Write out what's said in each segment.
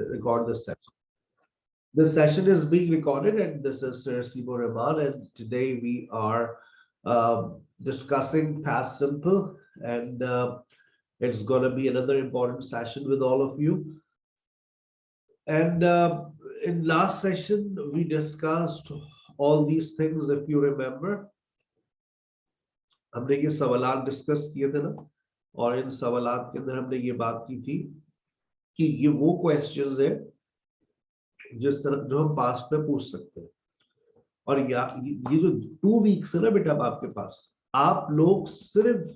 record this session. This session is being recorded, and this is Sir Simo Rahman, and today we are discussing past simple, and it's going to be another important session with all of you. And in last session, we discussed all these things, if you remember. हमने ये सवालात discuss किए थे ना, और इन सवालात के अंदर हमने ये बात की थी कि ये वो क्वेश्चंस है जिस तरह जो हम पास्ट में पूछ सकते हैं। और ये जो 2 वीक्स है ना बेटा आपके पास, आप लोग सिर्फ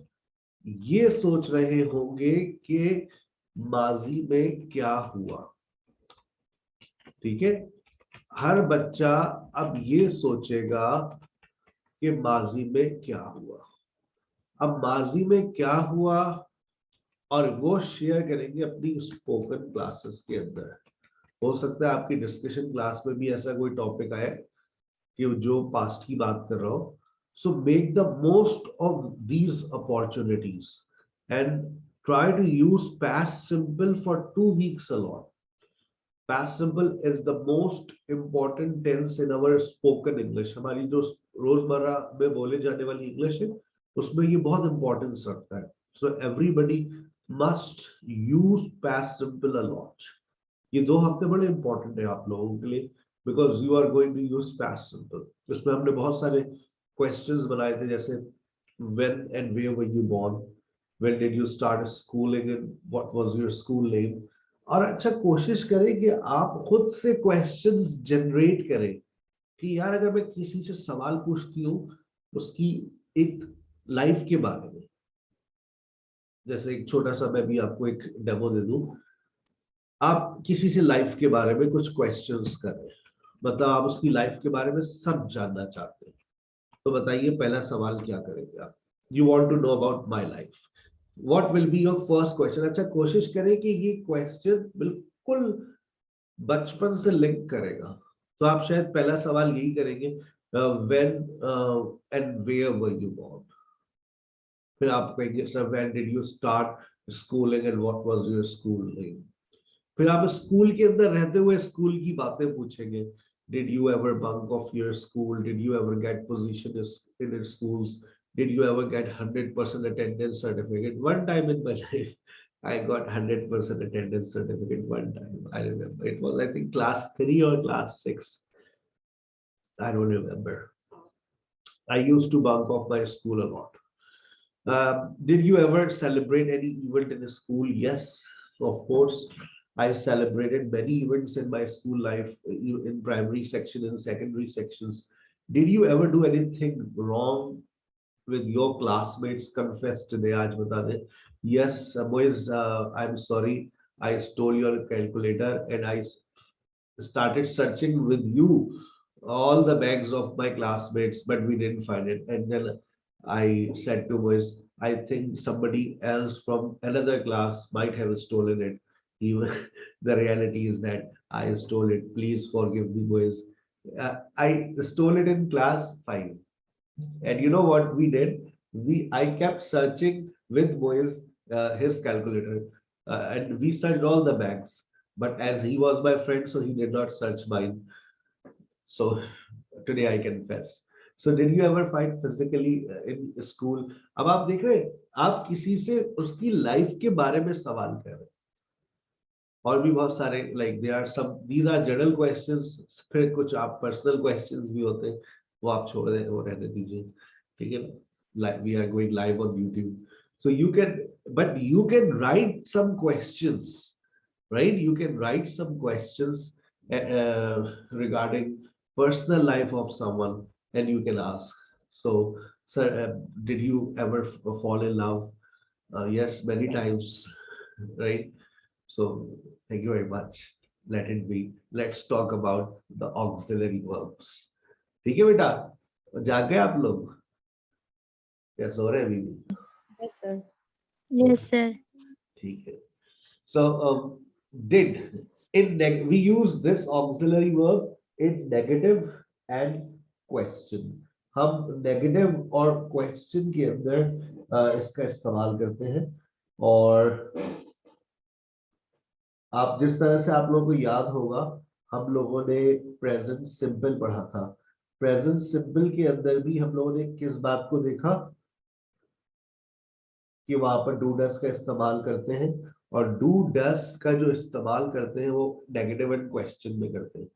ये सोच रहे होंगे कि माजी में क्या हुआ, ठीक है। हर बच्चा अब ये सोचेगा कि माजी में क्या हुआ। अब माजी में क्या हुआ और वो शेयर करेंगे अपनी स्पोकन क्लासेस के अंदर। हो सकता है आपकी डिस्कशन क्लास में भी ऐसा कोई टॉपिक आए कि जो पास्ट की बात कर रहा हो। So make the most of these opportunities and try to use past simple for 2 weeks a lot. Past simple is the most important tense in our spoken English. हमारी जो रोजमर्रा में बोले जाने वाली इंग्लिश है उसमें ये बहुत इंपॉर्टेंस रखता है। So everybody must use past simple a lot. ये 2 हफ्ते बड़े इंपॉर्टेंट है आप लोगों के लिए, because you are going to use past simple. इसमें हमने बहुत सारे questions बनाए थे, जैसे when and where were you born, when did you start schooling and what was your school name। और अच्छा कोशिश करें कि आप खुद से क्वेश्चंस जनरेट करें कि यार अगर मैं किसी से सवाल पूछती हूँ उसकी एक लाइफ के बारे में, जैसे एक छोटा सा मैं भी आपको एक डेमो दे दूं। आप किसी से लाइफ के बारे में कुछ क्वेश्चंस करें, मतलब आप उसकी लाइफ के बारे में सब जानना चाहते हैं, तो बताइए पहला सवाल क्या करेंगे आप। You want to know about my life, What will be your first question? अच्छा कोशिश करें कि ये क्वेश्चन बिल्कुल बचपन से लिंक करेगा। तो आप शायद पहला सवाल यही करेंगे, when and where were you born। फिर आप कहेंगे sir when did you start schooling and what was your school name। फिर आप स्कूल के अंदर रहते हुए स्कूल की बातें पूछेंगे। Did you ever bunk off your school? Did you ever get position in your schools? Did you ever get 100% attendance certificate? One time in my life, I got 100% attendance certificate one time. I remember it was, I think, class 3 or class 6. I don't remember. I used to bunk off my school a lot. Did you ever celebrate any event in the school? Yes, of course. I celebrated many events in my school life, in primary section and secondary sections. Did you ever do anything wrong with your classmates? Confess today, aaj bata de. Yes, boys, I'm sorry, I stole your calculator and I started searching with you all the bags of my classmates, but we didn't find it. And then I said to boys, I think somebody else from another class might have stolen it. Even the reality is that I stole it. Please forgive me, boys. I stole it in class 5. And you know what we did? I kept searching with Moise his calculator, and we searched all the bags. But as he was my friend, so he did not search mine. So today I confess. So did you ever fight physically in school? अब आप देख रहे हैं, आप किसी से उसकी life के बारे में सवाल कर रहे हैं, और भी बहुत सारे like there are some, these are general questions, फिर कुछ आप personal questions भी होते हैं, वो आप छोड़ दें, वो रहने दीजिए, ठीक है ना। Like we are going live on YouTube, so you can, but you can write some questions, right? You can write some questions regarding personal life of someone, and you can ask. So, sir, did you ever fall in love? Yes, many times, right? So thank you very much. Let it be. Let's talk about the auxiliary verbs. ठीक है बेटा, जाग गए आप लोग या सो रहे अभी भी? Yes, sir. Yes, sir. ठीक है. So did in we use this auxiliary verb in negative and question. हम negative और question के अंदर इसका इस्तेमाल करते हैं, और आप जिस तरह से आप लोगों को याद होगा, हम लोगों ने प्रेजेंट सिंपल पढ़ा था। प्रेजेंट सिंपल के अंदर भी हम लोगों ने किस बात को देखा कि वहां पर डू डस का इस्तेमाल करते हैं, और डू डस का जो इस्तेमाल करते हैं वो नेगेटिव एंड क्वेश्चन में करते हैं।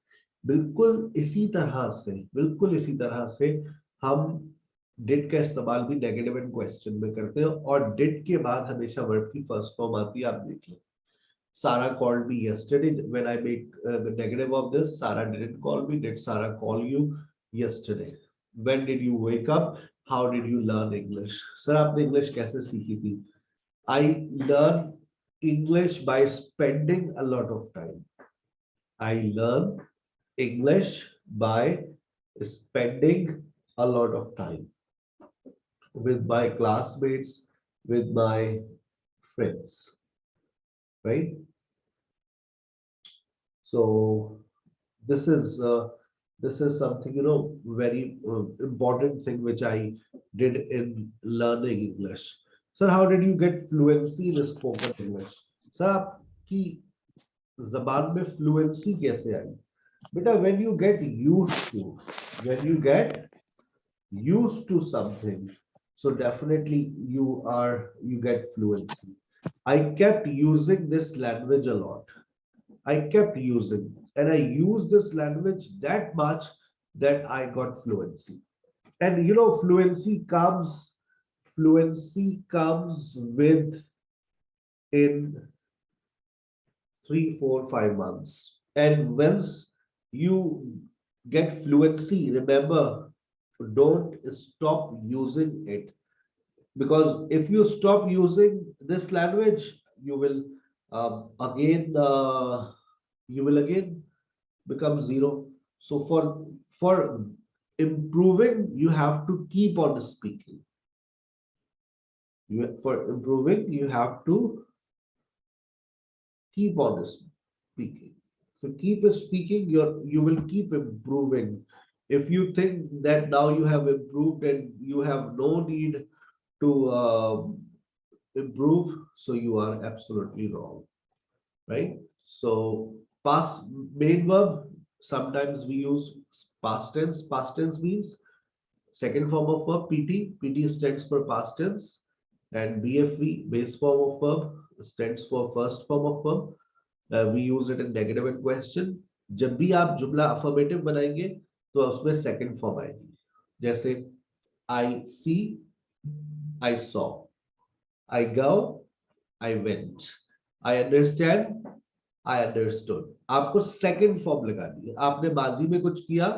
बिल्कुल इसी तरह से हम डिड का इस्तेमाल भी नेगेटिव एंड क्वेश्चन में करते हैं, और डिड के बाद हमेशा वर्ब की फर्स्ट फॉर्म आती है। आप देख लें, Sarah called me yesterday. When I make the negative of this, Sarah didn't call me. Did Sarah call you yesterday? When did you wake up? How did you learn English? Sir, आपने English कैसे सीखी थी? I learn English by spending a lot of time. I learn English by spending a lot of time with my classmates, with my friends, right? So this is something, very important thing which I did in learning English. Sir, how did you get fluency in spoken English? Sir, आपकी जबान में fluency कैसे आई? बेटा, when you get used to something, so definitely you get fluency. I kept using this language a lot. I kept using, and I used this language that much that I got fluency. And fluency comes with in 3, 4, 5 months. And once you get fluency, remember, don't stop using it, because if you stop using this language, you will again become zero. So for improving, you have to keep on speaking. For improving, you have to keep on speaking. So keep speaking, you will keep improving. If you think that now you have improved and you have no need to improve, so you are absolutely wrong, right? So past main verb, sometimes we use past tense. Past tense means second form of verb. PT stands for past tense, and BFV, base form of verb, stands for first form of verb. We use it in negative and question. जब भी आप जुमला affirmative बनाएंगे तो उसमें second form आएगी, जैसे I see, I saw, I go, I went, I understand, I understood. आपको सेकंड फॉर्म लगानी है। आपने माजी में कुछ किया,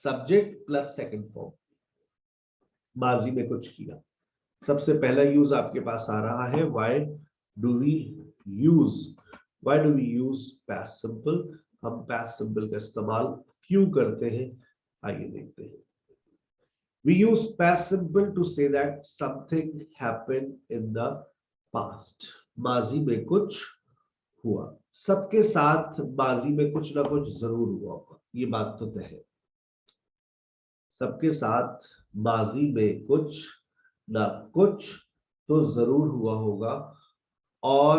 सब्जेक्ट प्लस सेकंड फॉर्म, माजी में कुछ किया। सबसे पहला यूज आपके पास आ रहा है, do we use past simple. हम पास्ट सिंपल का इस्तेमाल क्यों करते हैं, आइए देखते हैं। We use past simple to say that something happened in the past. माजी में कुछ हुआ। सबके साथ माजी में कुछ ना कुछ जरूर हुआ होगा, ये बात तो तय है। सबके साथ माजी में कुछ ना कुछ तो जरूर हुआ होगा, और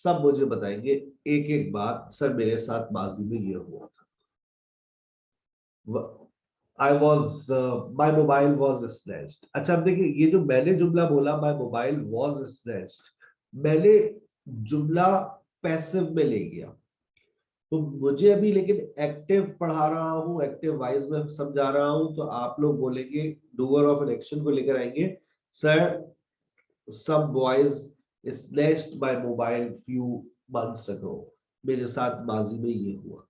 सब मुझे बताएंगे एक एक बात, सर मेरे साथ माजी में ये हुआ था। My mobile was snatched. अच्छा, अब देखिए, ये जो मैंने जुमला बोला, my mobile was snatched, मैंने जुमला पैसिव में ले गया। तो मुझे अभी लेकिन एक्टिव पढ़ा रहा हूं, एक्टिव वाइज में समझा रहा हूं, तो आप लोग बोलेंगे, डूअर ऑफ एन एक्शन को लेकर आएंगे, sir some boys snatched my mobile few months ago. मेरे साथ माजी में ये हुआ,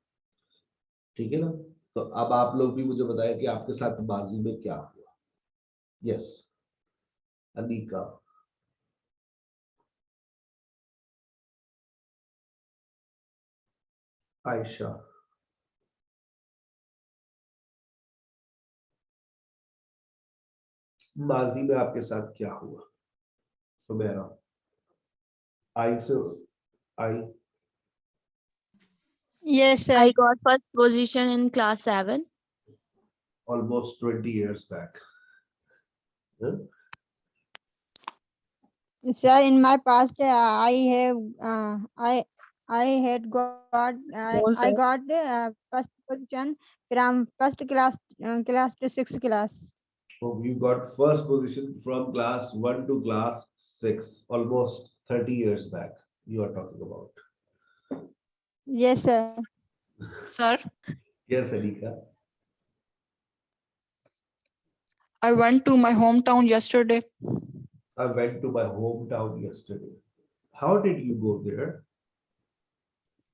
ठीक है ना? तो अब आप लोग भी मुझे बताएं कि आपके साथ माजी में क्या हुआ। यस, अनिका। आयशा। माजी में आपके साथ क्या हुआ? सुमेरा। आई से आई। Yes, sir. I got first position in class 7. Almost 20 years back. Sir, in my past, I had No, I sir. got first position from first class to sixth class. So you got first position from class 1 to class 6, almost 30 years back. You are talking about. Yes, sir. Sir, Yes, Anika. I went to my hometown yesterday. I went to my hometown yesterday. How did you go there?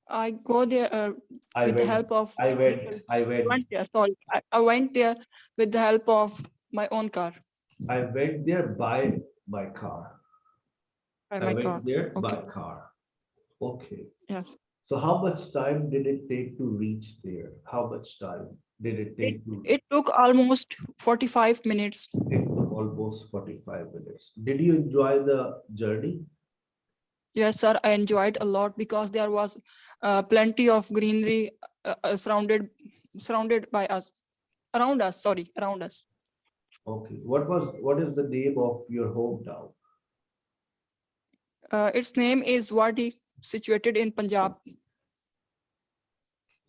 I go there I with the went. help of I my went. uncle. I went. Sorry, I went there with the help of my own car. I went there by my car. By I my went car. there Okay. by car. Okay. Yes. So how much time did it take to reach there? How much time did it take to? It took almost 45 minutes. It took almost 45 minutes. Did you enjoy the journey? Yes, sir. I enjoyed a lot because there was plenty of greenery surrounded by us. Around us, sorry, around us. Okay. What is the name of your hometown? Its name is Wadi, situated in Punjab.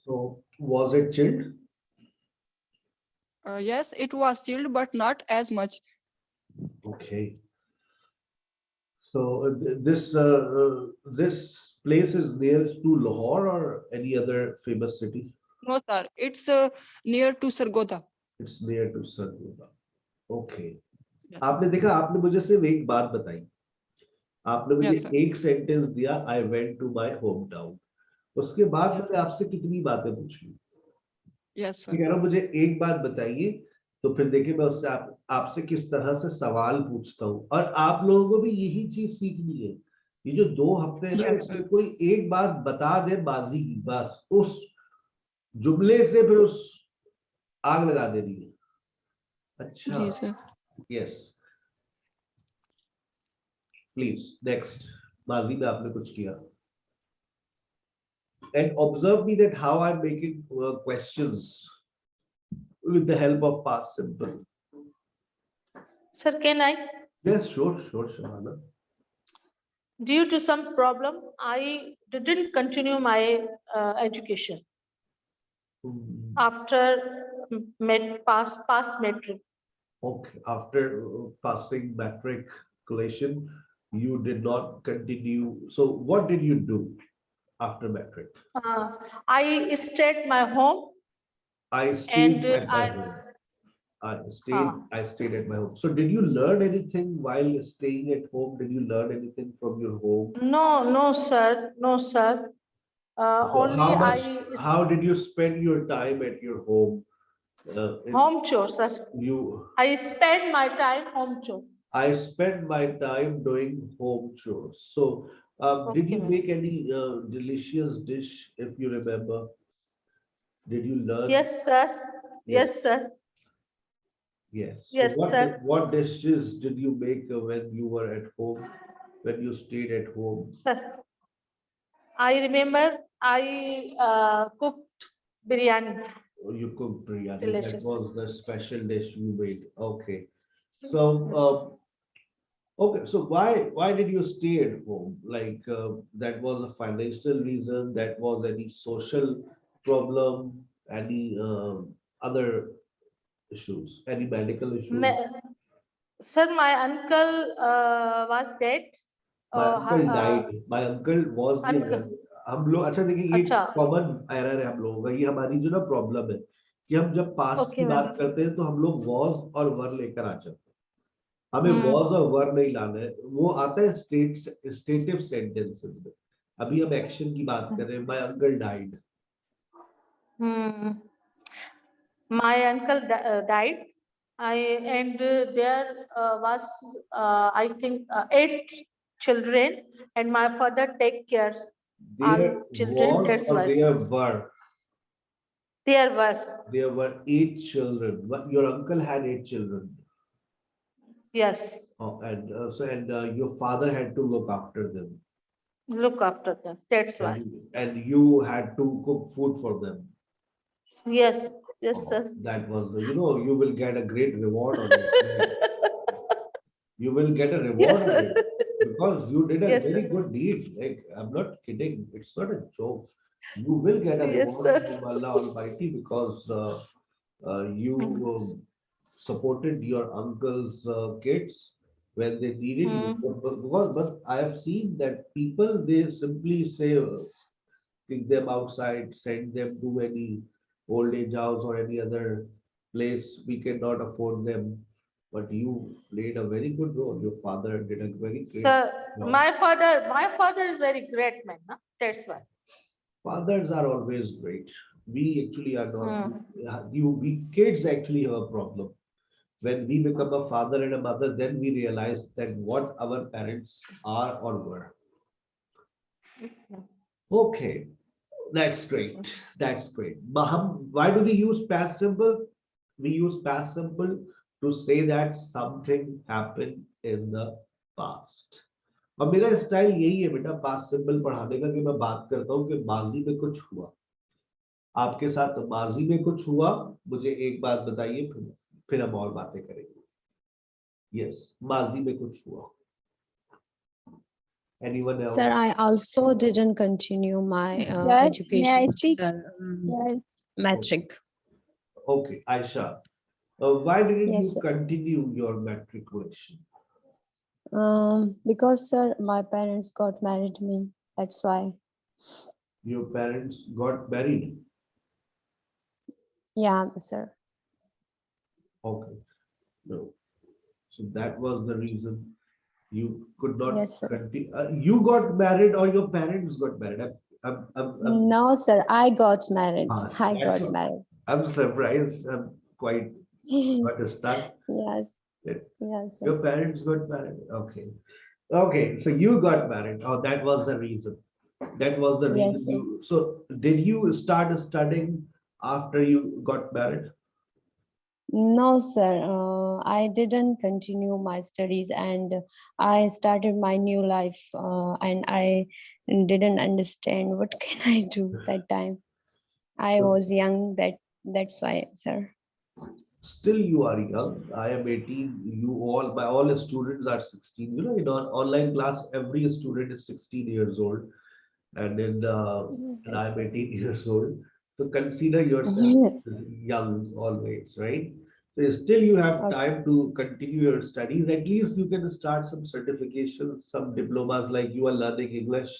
So was it chilled? Yes, it was chilled, but not as much. Okay. So this place is near to Lahore or any other famous city? No, sir. It's near to Sargodha. It's near to Sargodha. Okay. Yes. आपने देखा, आपने मुझे सिर्फ एक बात बताई, आपने मुझे Yes, sir. एक सेंटेंस दिया, I went to my hometown. उसके बाद Yeah. मैंने आपसे कितनी बातें पूछी? Yes, sir. मैं कह रहा हूं मुझे एक बात बताइए, तो फिर देखिए मैं उससे आपसे किस तरह से सवाल पूछता हूँ, और आप लोगों को भी यही चीज सीखनी है। ये जो 2 हफ्ते है ना, Yes, इसमें कोई एक बात बता दे बाजी की, बस उस जुमले से फिर उस आग लगा देनी है। अच्छा, जी sir. Yes, please next. माजी में आपने कुछ किया, and observe me that how I'm making questions with the help of past simple. Sir, can I? Yes, sure, Shahana. Due to some problem, I didn't continue my education after past metric. Okay, after passing matriculation, you did not continue. So what did you do after matric? I stayed my home I stayed and at my home. I stayed at my home. So did you learn anything while staying at home? Did you learn anything from your home? no sir, no sir. So Only how did you spend your time at your home? home chore, sir. You, I spend my time home chore. I spend my time doing home chores. So, did you Okay. make any delicious dish, if you remember? Did you learn? Yes, sir. Yes, sir. Yes. Yes, So sir. what dishes did you make when you were at home, when you stayed at home? Sir, I remember I cooked biryani. Or you cooked biryani? That Delicious. was the special dish you made. Okay. Yes. So, okay. So why did you stay at home? Like that was a financial reason? That was any social problem? Any other issues? Any medical issues? Sir, my uncle was dead. My uncle died. My uncle was the uncle. हम लोग, अच्छा देखिए, ये अच्छा। Common error है हम लोगों का, ये हमारी जो ना प्रॉब्लम है कि हम जब पास्ट Okay, की बात ma'am. करते हैं तो हम लोग वॉज और वर लेकर आ जाते हैं। हमें वॉज और वर नहीं लाना है, वो आता है स्टेटिव सेंटेंसेस में। अभी हम एक्शन की बात कर रहे हैं। My uncle died. My uncle died. And there was I think 8 children, and my father take care all There children. was That's or why there were? there were. There were 8 children. Your uncle had 8 children. Yes, Oh, and your father had to look after them. look after them. That's why. And you had to cook food for them. Yes, yes, Oh, sir. that was you will get a great reward on it. You will get a reward Yes, on sir. it Because you did a Yes, very sir. good deed. Like, I'm not kidding. It's not a joke. You will get a Yes, reward sir. from Allah Almighty because you supported your uncle's kids when they needed you. But I have seen that people, they simply say, kick them outside, send them to any old age house or any other place. We cannot afford them. But you played a very good role. Your father did a very great Sir, job. my father is very great man. Huh? That's why. Fathers are always great. We actually are not. We kids actually have a problem. When we become a father and a mother, then we realize that what our parents are or were. Okay, that's great. That's great. Maham, why do we use past simple? We use past simple to say that something happened in the past. और मेरा style यही है बेटा, past simple पढ़ाने का, कि मैं बात करता हूँ कि माजी में कुछ हुआ, आपके साथ माजी में कुछ हुआ, मुझे एक बात बताइए, फिर हम और बातें करेंगे। यस, माजी में कुछ हुआ। Anyone else? Sir, I also didn't continue my Yes, may I education speak? after, Yes. metric. Okay, Aisha, why didn't Yes, you sir. continue your matriculation? Because sir, my parents got married me. That's why. Your parents got married. Yeah, sir. Okay, no. So that was the reason you could not Yes, sir. continue. You got married or your parents got married? No, sir, I got married. Ah, I that's got married. I'm surprised. I'm quite stunned. Yes, that yes, sir. Your parents got married. Okay. Okay, so you got married. Oh, that was the reason. That was the Yes, reason sir. you. So, did you start studying after you got married? No, sir. I didn't continue my studies and I started my new life and I didn't understand what can I do that time. I was young, that's why, sir. Still, you are young. I am 18. You all, by all students are 16. You know, in an online class, every student is 16 years old, and and Yes, I'm 18 years old. So consider yourself yes. young always, right? So still you have Okay. time to continue your studies. At least you can start some certifications, some diplomas, like you are learning English.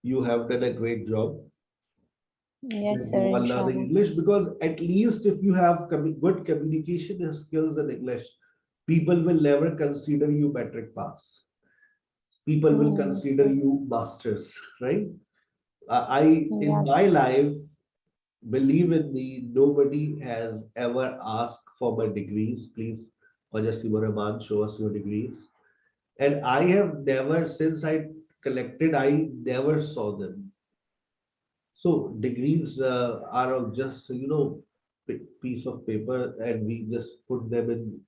You have done a great job. Yes, That sir, you are learning inshallah. English, because at least if you have good communication skills in English, people will never consider you metric pass. People will Yes, consider sir. you masters, right? I in Yeah, my life, believe in me, nobody has ever asked for my degrees. Please, Wajah Rahman, show us your degrees. And I have never, since I collected, I never saw them. So degrees are of just, piece of paper, and we just put them in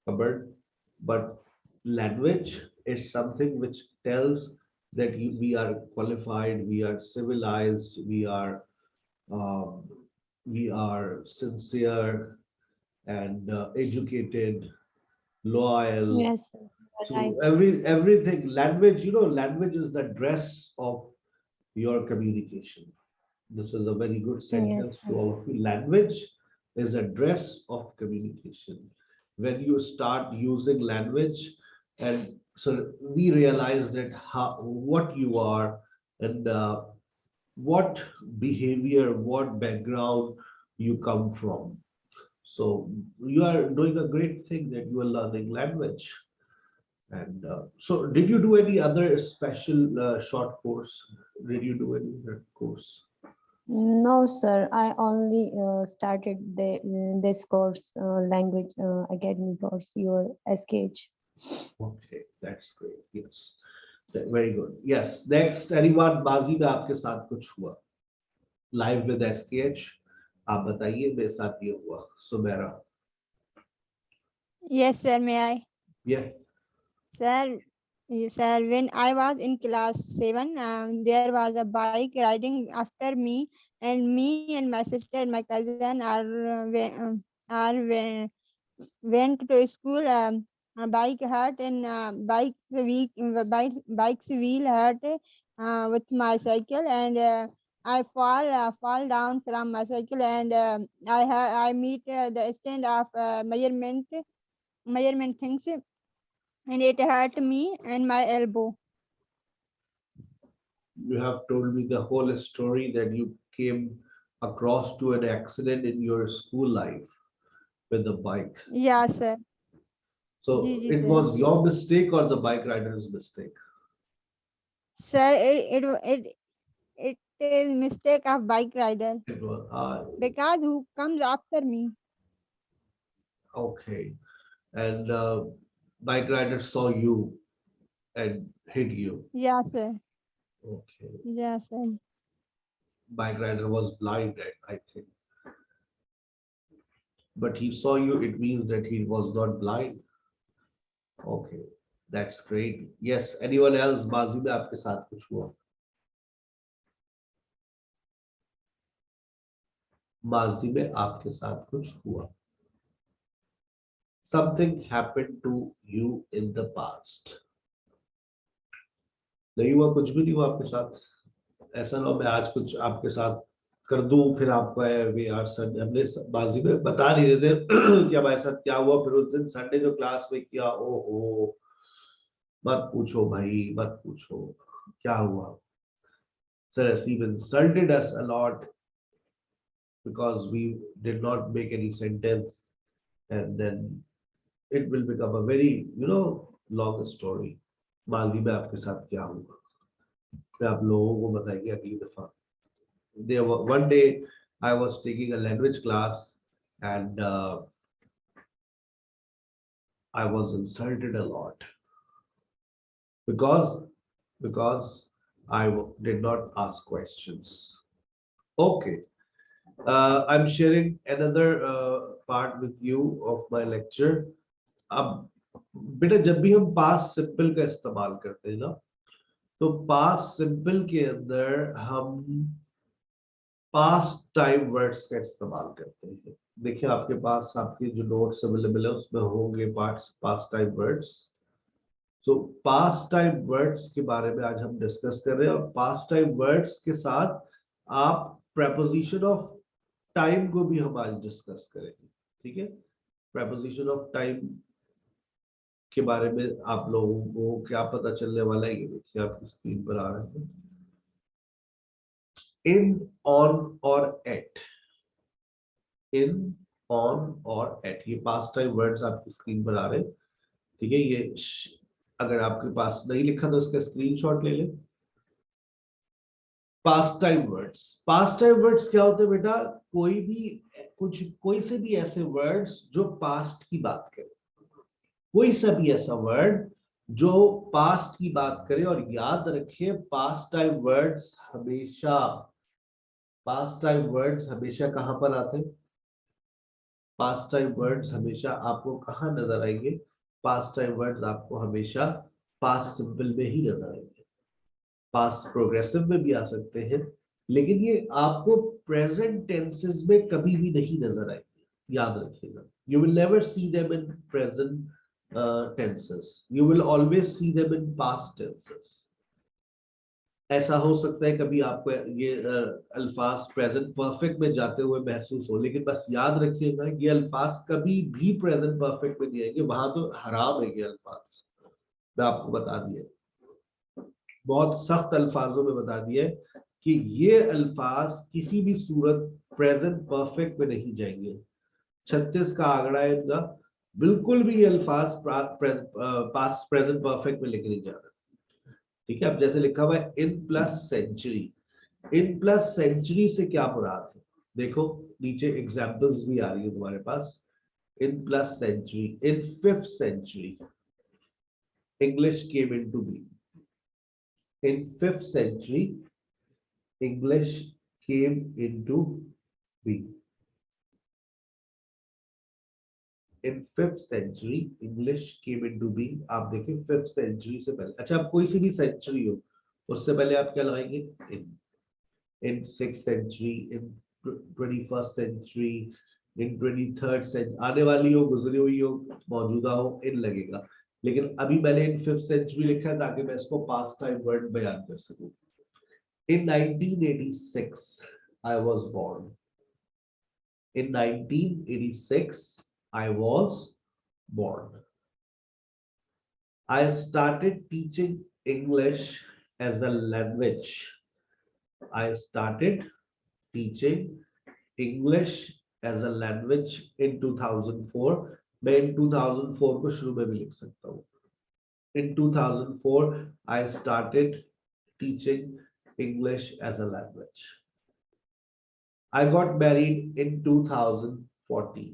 cupboard. But language is something which tells that we are qualified, we are civilized, um, we are sincere and educated, loyal. yes, sir. You're So right. everything, language, language is the dress of your communication. This is a very good Yes, sentence sir. to all of you. Language is a dress of communication. When you start using language, and so we realize that what you are, and what behavior, what background you come from. So you are doing a great thing that you are learning language. And so, did you do any other special short course? Did you do any other course? No, sir. I only started this course, language academy course, your SKH. Okay, that's great. Yes, very good. Yes, next, anyone, बाजी में आपके साथ कुछ हुआ? Live with SKH, आप बताइए, मेरे साथ ये हुआ. Sumera. Yes, sir, may I? Yeah. Sir, sir, when I was in class 7, there was a bike riding after me, and me and my sister and my cousin went to school. bike hurt and bike's wheel hurt with my cycle, and I fall down from my cycle, and I meet the stand of measurement things, and it hurt me and my elbow. You have told me the whole story that you came across to an accident in your school life with the bike. Yeah, sir. So Ji, it sir. was your mistake or the bike rider's mistake? Sir, it is mistake of bike rider, It was, because who comes after me? okay. And bike rider saw you and hit you. Yeah, sir. Okay. Yeah, sir. Bike rider was blind, I think. But he saw you, it means that he was not blind. Okay, that's great. Yes, anyone else? माजी में आपके साथ कुछ हुआ? माजी में आपके साथ कुछ हुआ? Something happened to you in the past. नहीं हुआ, कुछ भी नहीं हुआ आपके साथ? ऐसा ना हो मैं आज कुछ आपके साथ कर दूं फिर आपको है यार सर हमने बाजी में बता नहीं रहे थे कि हमारे साथ क्या हुआ, फिर उस दिन संडे जो क्लास में किया, ओहो मत पूछो भाई, मत पूछो क्या हुआ. Sir has even insulted us a lot because we did not make any sentence, and then it will become a very long story. मालदी में आपके साथ क्या हुआ फिर आप लोगों को बताएंगे अगली दफा. There one day I was taking a language class and I was insulted a lot because I did not ask questions. Okay, I'm sharing another part with you of my lecture. अब बेटा जब भी हम past simple का इस्तेमाल करते हैं ना, तो पास्ट सिंपल के अंदर हम पास्ट टाइम वर्ड्स का इस्तेमाल करते हैं. देखिए आपके पास आपके जो नोट्स अवेलेबल है उसमें होंगे पास्ट टाइम वर्ड्स. तो पास्ट टाइम वर्ड्स के बारे में आज हम डिस्कस कर रहे हैं, और पास्ट टाइम वर्ड्स के साथ आप प्रेपोजिशन ऑफ टाइम को भी हम आज डिस्कस करेंगे. ठीक है, प्रेपोजिशन ऑफ टाइम के बारे में आप लोगों को क्या पता चलने वाला है, ये देखिए आपकी स्क्रीन पर आ रहा है. In, on और at. In, on और at, ये पास्ट टाइम वर्ड्स आपकी स्क्रीन पर आ रहे हैं. ठीक है, ये अगर आपके पास नहीं लिखा तो उसका स्क्रीनशॉट ले लें. पास्ट टाइम वर्ड्स क्या होते हैं बेटा? कोई से भी ऐसे वर्ड्स जो पास्ट की बात करें, कोई सा भी ऐसा वर्ड जो पास्ट की बात करे. और याद रखिए पास्ट टाइम वर्ड्स हमेशा कहां पर आते हैं? पास्ट टाइम वर्ड्स हमेशा आपको कहां नजर आएंगे? पास्ट टाइम वर्ड्स आपको हमेशा पास्ट सिंपल में ही नजर आएंगे. पास्ट प्रोग्रेसिव में भी आ सकते हैं, लेकिन ये आपको प्रेजेंट टेंसेस में कभी भी नहीं नजर आएंगे. याद रखिएगा, you will never see them in present tenses, you will always see them in past tenses. ऐसा हो सकता है कभी आपको ये अल्फाज प्रेजेंट परफेक्ट में जाते हुए महसूस हो, लेकिन बस याद रखिएगा ये अल्फाज कभी भी प्रेजेंट परफेक्ट में नहीं आएंगे. वहां तो हराम है ये अल्फाज, मैं आपको बता दिया, बहुत सख्त अल्फाजों में बता दिया कि ये अल्फाज किसी भी सूरत प्रेजेंट परफेक्ट में नहीं जाएंगे. 36 का आंकड़ा है इनका, बिल्कुल भी ये अल्फाज पास्ट प्रेजेंट परफेक्ट में लेके नहीं जा रहा. ठीक है, अब जैसे लिखा हुआ है in plus century. In plus century से क्या मुराद है? देखो नीचे एग्जांपल्स भी आ रही है तुम्हारे पास. In plus century, in 5th century English came into being. In 5th century English came into being. In 5th century English came into being. आप देखिए 5th century से पहले, अच्छा आप कोई सी भी सेंचुरी हो उससे पहले आप क्या लगाएंगे? In 6th century, in 21st century, in 23rd century, आने वाली हो, गुजरी हुई हो, मौजूदा हो, इन लगेगा। लेकिन अभी मैंने इन 5th सेंचुरी लिखा है ताकि मैं इसको पास्ट टाइम वर्ड बयान कर सकूं। In 1986 I was born. In 1986 I was born. I started teaching English as a language. I started teaching English as a language in 2004. मैं in 2004 को शुरू में भी लिख सकता हूँ। In 2004 I started teaching English as a language. I got married in 2014.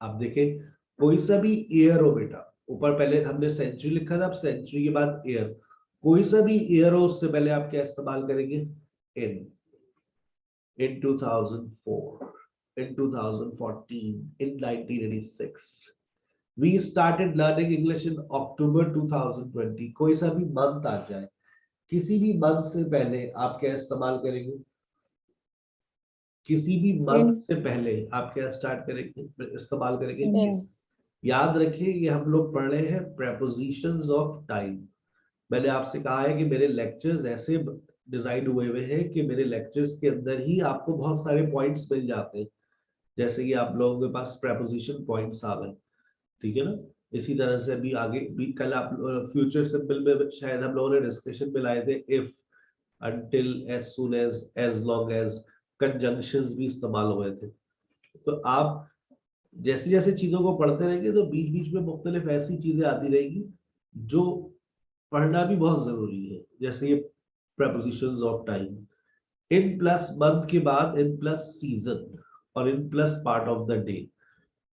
अब देखें कोई सा भी ईयर हो बेटा, ऊपर पहले हमने सेंचुरी लिखा था, अब सेंचुरी के बाद ईयर, कोई सा भी ईयर हो उससे पहले आप क्या इस्तेमाल करेंगे? in 2004, in 2014, in 1986. We started learning English in October 2020. कोई सा भी मंथ आ जाए, किसी भी मंथ से पहले आप क्या इस्तेमाल करेंगे? किसी भी मंथ से पहले आप क्या स्टार्ट करेंगे, इस्तेमाल करेंगे? याद रखिए ये हम लोग पढ़ रहे हैं prepositions of time. मैंने आपसे कहा है कि मेरे लेक्चर्स ऐसे डिजाइन हुए हैं कि मेरे लेक्चर्स के अंदर ही आपको बहुत सारे पॉइंट्स मिल जाते हैं, जैसे कि आप लोगों के पास preposition पॉइंट्स आ गए, ठीक है ना। इसी तरह से अभी आगे भी कल आप फ्यूचर सिंपल में शायद हम लोगों ने डिस्कशन में लाए थे if, until, as soon as long as, conjunctions भी इस्तेमाल हुए थे। तो आप जैसे जैसे चीजों को पढ़ते रहेंगे तो बीच बीच में मुख्तलिफ ऐसी चीजें आती रहेगी जो पढ़ना भी बहुत जरूरी है, जैसे ये prepositions of time, in plus month के बाद in प्लस सीजन और in plus part of the day.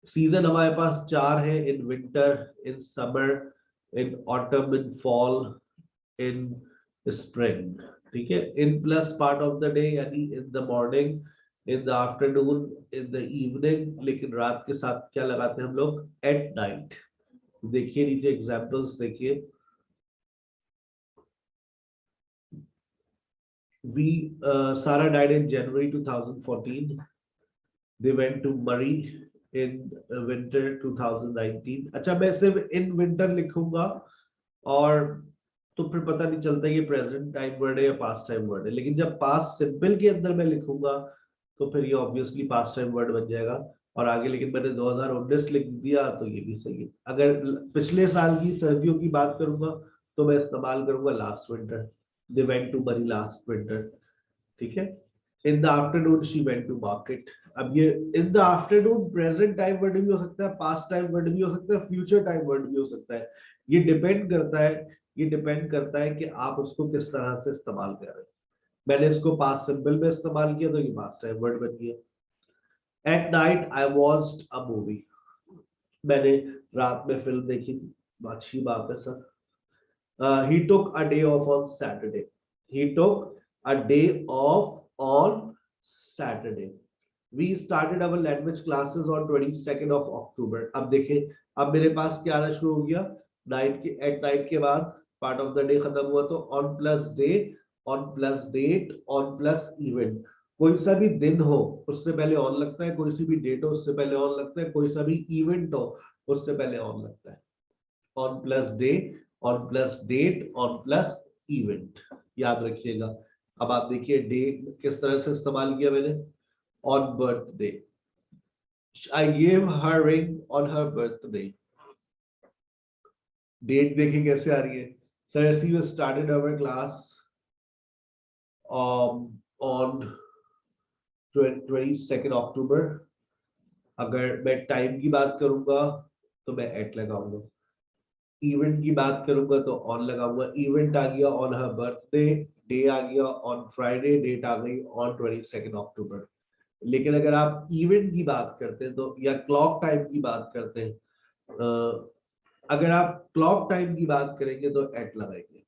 Season हमारे पास 4 है, in winter, in summer, in autumn, in fall, in spring, ठीक है। In plus part of the day यानी in the morning, in the afternoon, in the evening, लेकिन रात के साथ क्या लगाते हैं हम लोग? At night. देखिए नीचे एग्जांपल्स देखिए। Sarah died in January 2014. They went to Murray in winter 2019. अच्छा मैं सिर्फ इन विंटर लिखूंगा और तो फिर पता नहीं चलता ये प्रेजेंट टाइम वर्ड है या पास्ट टाइम वर्ड है, लेकिन जब पास्ट सिंपल के अंदर मैं लिखूंगा तो फिर ये ऑब्वियसली पास्ट टाइम वर्ड बन जाएगा और आगे, लेकिन मैंने 2019 लिख दिया तो ये भी सही है। अगर पिछले साल की सर्दियों की बात करूंगा तो मैं इस्तेमाल करूंगा last winter, they went to Murray last winter, ठीक है। in the afternoon she went to market। अब ये in the afternoon present time word भी हो सकता है, पास्ट टाइम वर्ड भी हो सकता है, फ्यूचर टाइम वर्ड भी हो सकता है। ये डिपेंड करता है कि आप उसको किस तरह से इस्तेमाल कर रहे हैं। मैंने इसको पास्ट सिंपल में इस्तेमाल किया तो ये पास्ट टाइम वर्ड बन गया। At night I watched a movie. मैंने रात में फिल्म देखी, अच्छी बात है sir. He took a day off on Saturday. He took a day off on Saturday. We started our language classes on 22nd of October. अब देखें, अब मेरे पास क्या आना शुरू हो गया? एट नाइट के बाद पार्ट ऑफ द डे खत्म हुआ तो on plus day, on plus date, on plus event. कोई सा भी दिन हो उससे पहले ऑन लगता है, कोई सी भी डेट हो उससे पहले ऑन लगता है, कोई सा भी इवेंट हो उससे पहले ऑन लगता है। On plus day, on plus date, on plus event, याद रखिएगा। अब आप देखिए डे किस तरह से इस्तेमाल किया मैंने? On birthday, I gave her ring on her birthday. Date देखिए कैसे आ रही है? Sir see we started our class on 22nd October। अगर मैं टाइम की बात करूंगा तो मैं एट लगाऊंगा, इवेंट की बात करूंगा तो ऑन लगाऊंगा। इवेंट आ गया ऑन हर बर्थडे, डे आ गया ऑन फ्राइडे, डेट आ गई ऑन 22nd October। लेकिन अगर आप इवेंट की बात करते हैं तो, या क्लॉक टाइम की बात करते हैं, अगर आप क्लॉक टाइम की बात करेंगे तो एट लगाएंगे।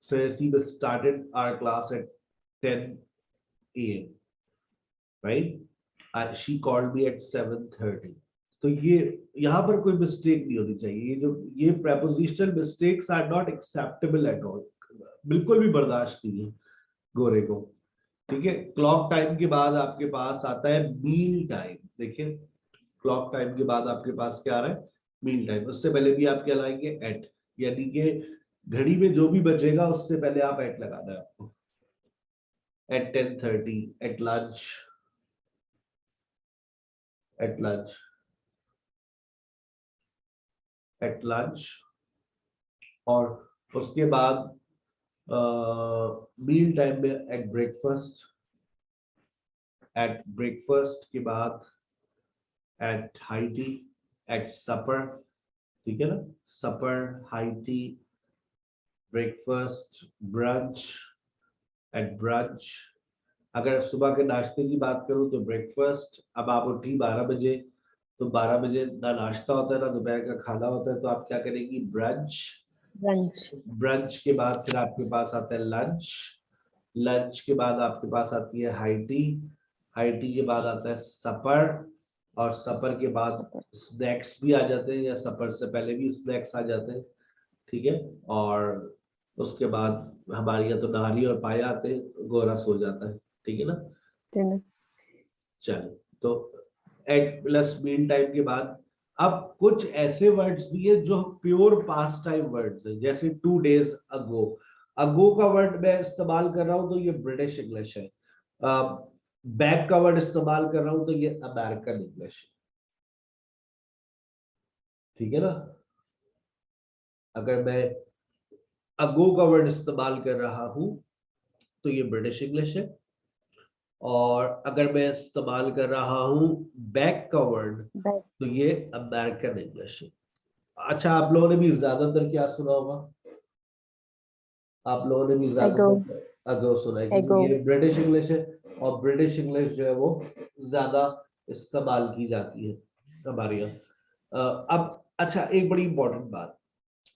So we started our class at 10 AM, right? She called me at 7:30. तो ये यहाँ पर कोई मिस्टेक नहीं होनी चाहिए। ये prepositional mistakes are not acceptable at all, बिल्कुल भी बर्दाश्त नहीं है गोरे को, ठीक है। क्लॉक टाइम के बाद आपके पास आता है मील टाइम। देखिए क्लॉक टाइम के बाद आपके पास क्या आ रहा है, मील टाइम। उससे पहले भी आप क्या लाएंगे, एट, यानी कि घड़ी में जो भी बचेगा उससे पहले आप एट लगाना है आपको। At 10:30, at lunch, at lunch, at lunch. और उसके बाद मील टाइम में एट ब्रेकफास्ट, एट ब्रेकफास्ट के बाद at high tea, at supper, ठीक है ना, supper, high tea, breakfast, brunch, at brunch. अगर सुबह के नाश्ते की बात करूं तो ब्रेकफास्ट। अब आप उठी 12 बजे, तो 12 बजे ना नाश्ता होता है ना दोपहर का खाना होता है, तो आप क्या करेंगी, ब्रंच। Lunch. ब्रंच के बाद फिर आपके पास आता है लंच, लंच के बाद आपके पास आती है हाई टी, हाई टी के बाद आता है सपर, और सपर के बाद स्नैक्स भी आ जाते हैं, या सपर से पहले भी स्नैक्स आ जाते हैं, ठीक है। और उसके बाद हमारे यहाँ तो नारी और पाया आते हैं, गोरा सो जाता है, ठीक है ना। Dinner. चलो, तो एट प्लस मील टाइम के बाद अब कुछ ऐसे वर्ड्स भी है जो प्योर पास्ट टाइम वर्ड्स है, जैसे 2 days अगो। अगो का वर्ड मैं इस्तेमाल कर रहा हूं तो ये ब्रिटिश इंग्लिश है। बैक का वर्ड इस्तेमाल कर रहा हूं तो ये अमेरिकन इंग्लिश है, ठीक है ना। अगर मैं अगो का वर्ड इस्तेमाल कर रहा हूं तो ये ब्रिटिश इंग्लिश है, और अगर मैं इस्तेमाल कर रहा हूं बैक का वर्ड Back. तो ये अमेरिकन इंग्लिश है। अच्छा, आप लोगों ने भी ज्यादातर क्या सुना होगा, आप लोगों ने भी ज्यादातर अगो सुना है, Ago. क्योंकि ये ब्रिटिश इंग्लिश है, और ब्रिटिश इंग्लिश जो है वो ज्यादा इस्तेमाल की जाती है हमारे यहाँ। अब अच्छा, एक बड़ी इंपॉर्टेंट बात,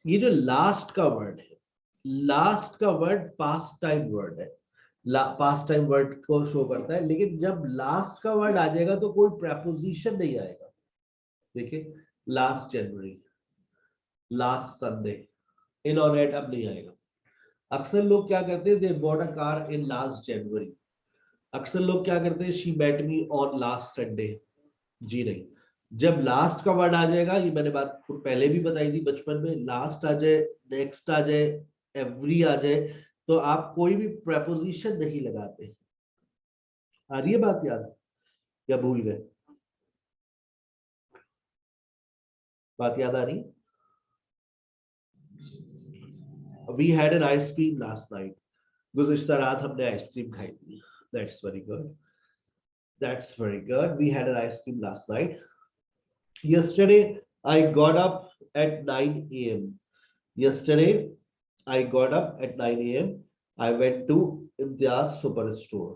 ये जो लास्ट का वर्ड है, लास्ट का वर्ड पास्ट टाइम वर्ड है, पास्ट टाइम वर्ड को शो करता है, लेकिन जब लास्ट का वर्ड आ जाएगा तो कोई प्रेपोजिशन नहीं आएगा। देखिए, लास्ट जनवरी, लास्ट संडे, इन और एट अब नहीं आएगा। अक्सर लोग क्या करते हैं, they bought a car in last January. अक्सर लोग क्या करते हैं, she met me on last Sunday. जी नहीं, जब लास्ट का वर्ड आ जाएगा, ये मैंने बात पहले भी बताई थी बचपन में, लास्ट आ जाए, नेक्स्ट आ जाए, एवरी आ जाए, तो आप कोई भी प्रेपोजिशन नहीं लगाते। आ रही है बात याद, या भूल गए? बात याद आ रही? We had an ice cream last night. गुज़िश्ता रात हमने आइसक्रीम खाई थी। That's very good, that's very good. We had an ice cream last night. Yesterday I got up at 9 a.m. Yesterday I got up at 9 a.m. I went to Imtiaz Superstore.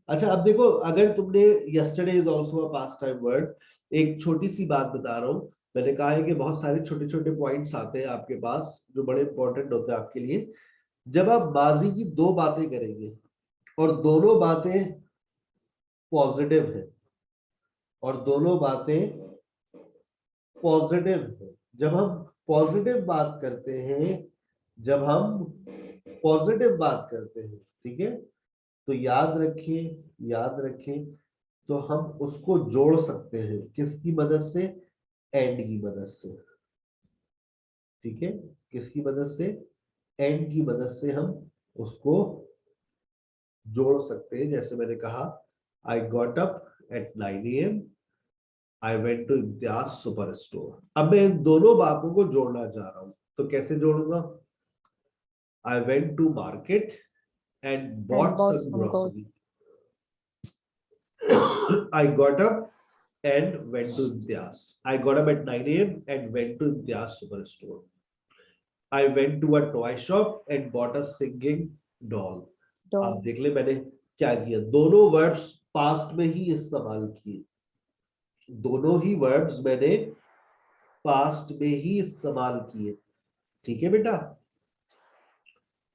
अच्छा, अब देखो, अगर तुमने yesterday is also a past time word, एक छोटी सी बात बता रहा हूँ। मैंने कहा है कि बहुत सारे छोटे छोटे पॉइंट्स आते हैं आपके पास जो बड़े इंपॉर्टेंट होते हैं आपके लिए। जब आप माजी की 2 बातें करेंगे और दोनों बातें पॉजिटिव है, और दोनों बातें पॉजिटिव है, जब हम पॉजिटिव बात करते हैं, जब हम पॉजिटिव बात करते हैं, ठीक है, तो याद रखें, याद रखें, तो हम उसको जोड़ सकते हैं किसकी मदद से, एंड की मदद से, ठीक है, किसकी मदद से, एंड की मदद से हम उसको जोड़ सकते हैं। जैसे मैंने कहा, I got up at 9 a.m. I went to Imtiaz super store. अब मैं इन दोनों बातों को जोड़ना चाह रहा हूं, तो कैसे जोड़ूंगा? I went to market and bought bought some some grocery. I got up and went to Imtiaz. I got up at 9 a.m. and went to Imtiaz super store. I went to a toy shop and bought a singing doll. अब देख ले मैंने क्या किया, दोनों words past में ही इस्तेमाल किए, दोनों ही वर्ब्स मैंने पास्ट में ही इस्तेमाल किए, ठीक है बेटा।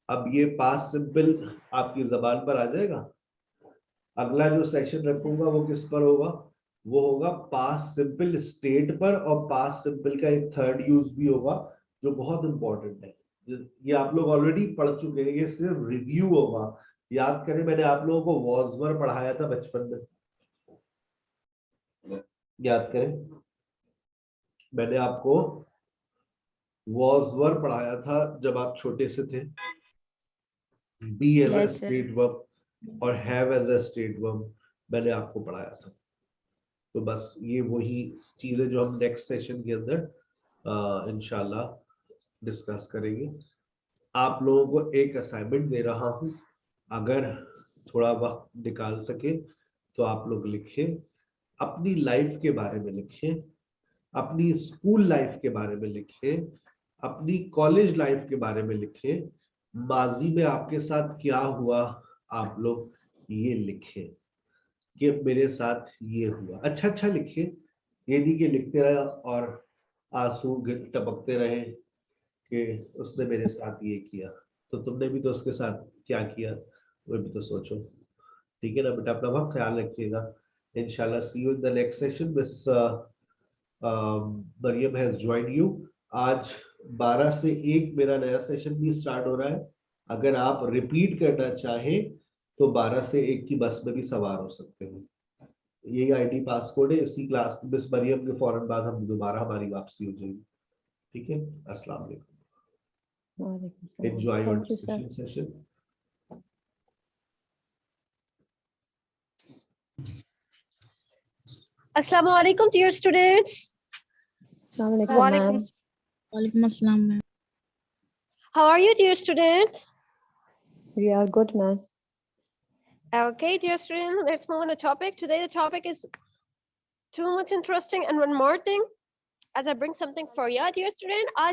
अब ये पास्ट सिंपल आपकी जबान पर आ जाएगा। अगला जो सेशन रखूंगा वो किस पर होगा, वो होगा पास्ट सिंपल स्टेट पर, और पास्ट सिंपल का एक थर्ड यूज भी होगा जो बहुत इंपॉर्टेंट है। ये आप लोग ऑलरेडी पढ़ चुके हैं, ये सिर्फ रिव्यू होगा। याद करें, मैंने आप लोगों को वॉजवर पढ़ाया था बचपन में, याद करें, मैंने आपको was were पढ़ाया था जब आप छोटे से थे, be as a Yes, sir. state verb और have as a state verb मैंने आपको पढ़ाया था। तो बस ये वही चीजें जो हम नेक्स्ट सेशन के अंदर इंशाल्लाह डिस्कस करेंगे। आप लोगों को एक असाइनमेंट दे रहा हूं, अगर थोड़ा वक्त निकाल सके तो आप लोग लिखें, अपनी लाइफ के बारे में लिखें, अपनी स्कूल लाइफ के बारे में लिखें, अपनी कॉलेज लाइफ के बारे में लिखें, माजी में आपके साथ क्या हुआ आप लोग ये लिखें कि मेरे साथ ये हुआ। अच्छा अच्छा लिखें, ये नहीं कि लिखते रहे और आंसू टपकते रहे कि उसने मेरे साथ ये किया, तो तुमने भी तो उसके साथ क्या किया वो भी तो सोचो। ठीक है ना बेटा, अपना बहुत ख्याल रखिएगा। इंशाल्लाह see you in the next session. Miss Maryam has join you. आज 12 से 1 मेरा नया सेशन भी स्टार्ट हो रहा है। अगर आप रिपीट करना चाहें तो 12 से 1 की बस में भी सवार हो सकते हैं। यही आईडी पासकोड है। इसी क्लास मिस मरियम के फौरन बाद हम दोबारा हमारी वापसी हो जाएगी। ठीक है, अस्सलाम वालेकुम। Walaikum salam. Enjoy your Thank you, sir. discussion session. Assalamu alaikum, dear students. Assalamu alaikum, Walaikum ma'am. Walaikum assalam, ma'am. How are you, dear students? We are good, ma'am. Okay, dear students, let's move on to topic. Today the topic is too much interesting, and one more thing, as I bring something for you, dear student. आज